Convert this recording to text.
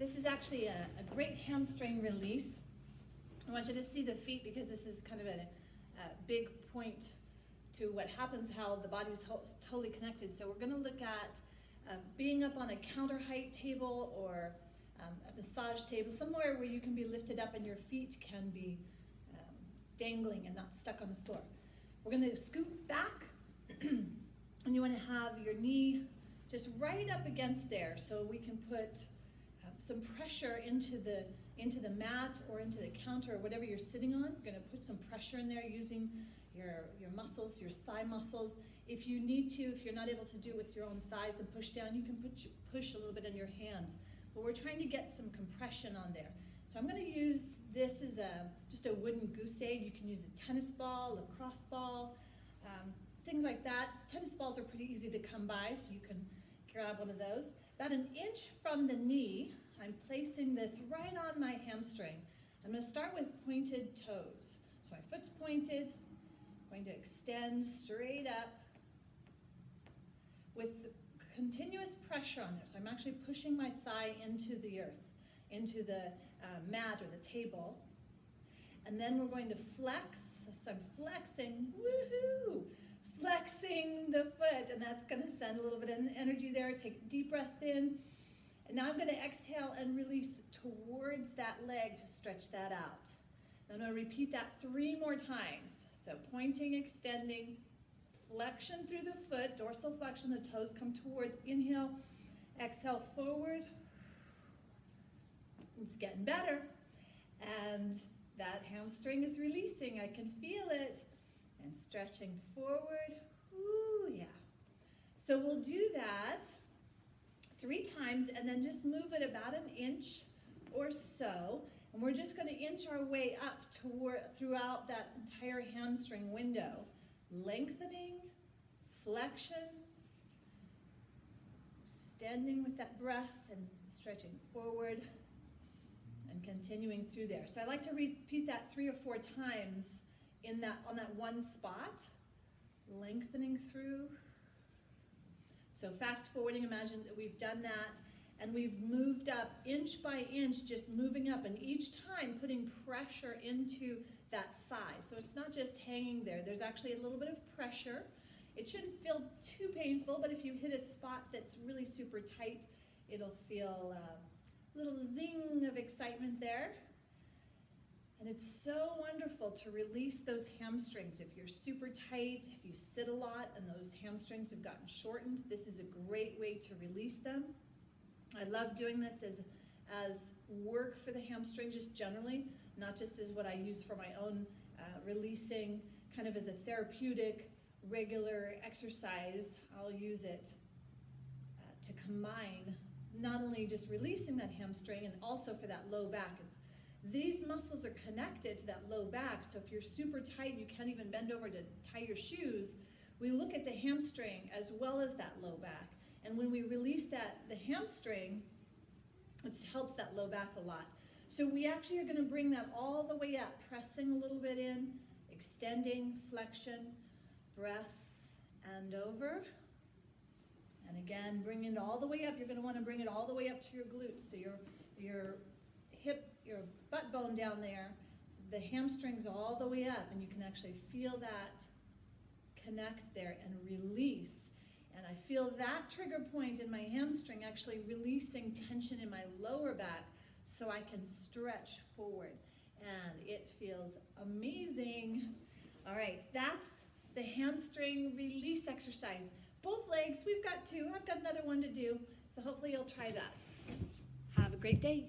This is actually a great hamstring release. I want you to see the feet because this is kind of a big point to what happens, how the body's totally connected. So we're going to look at being up on a counter height table or a massage table, somewhere where you can be lifted up and your feet can be dangling and not stuck on the floor. We're going to scoot back and you want to have your knee just right up against there so we can put some pressure into the mat or into the counter or whatever you're sitting on. You're going to put some pressure in there using your muscles, your thigh muscles. If you need to, if you're not able to do it with your own thighs and push down, you can push a little bit in your hands. But we're trying to get some compression on there. So I'm going to use this as just a wooden goose egg. You can use a tennis ball, a lacrosse ball, things like that. Tennis balls are pretty easy to come by, so you can grab one of those. About an inch from the knee, I'm placing this right on my hamstring. I'm going to start with pointed toes. So my foot's pointed, I'm going to extend straight up with continuous pressure on there. So I'm actually pushing my thigh into the earth, into the mat or the table. And then we're going to flex. So I'm flexing, woohoo! Flexing the foot, and that's going to send a little bit of energy there. Take a deep breath in. And now I'm going to exhale and release towards that leg to stretch that out. I'm going to repeat that 3 more times. So pointing, extending, flexion through the foot, dorsal flexion, the toes come towards. Inhale, exhale forward. It's getting better. And that hamstring is releasing. I can feel it. And stretching forward. Ooh, yeah. So we'll do that 3 times and then just move it about an inch or so. And we're just going to inch our way up throughout that entire hamstring window. Lengthening, flexion, extending with that breath and stretching forward and continuing through there. So I like to repeat that 3 or 4 times on that one spot, lengthening through. So fast forwarding, imagine that we've done that and we've moved up inch by inch, just moving up, and each time putting pressure into that thigh. So it's not just hanging there. There's actually a little bit of pressure. It shouldn't feel too painful, but if you hit a spot that's really super tight, it'll feel a little zing of excitement there. And it's so wonderful to release those hamstrings. If you're super tight, if you sit a lot and those hamstrings have gotten shortened, this is a great way to release them. I love doing this as work for the hamstring just generally, not just as what I use for my own releasing, kind of as a therapeutic, regular exercise. I'll use it to combine not only just releasing that hamstring and also for that low back. These muscles are connected to that low back, so if you're super tight, you can't even bend over to tie your shoes, we look at the hamstring as well as that low back. And when we release the hamstring, it helps that low back a lot. So we actually are going to bring that all the way up, pressing a little bit in, extending, flexion, breath, and over. And again, bring it all the way up. You're going to want to bring it all the way up to your glutes. So your hip, your butt bone down there, so the hamstrings all the way up, and you can actually feel that connect there and release. And I feel that trigger point in my hamstring actually releasing tension in my lower back so I can stretch forward. And it feels amazing. All right, that's the hamstring release exercise. Both legs, we've got 2. I've got another one to do, so hopefully you'll try that. Have a great day.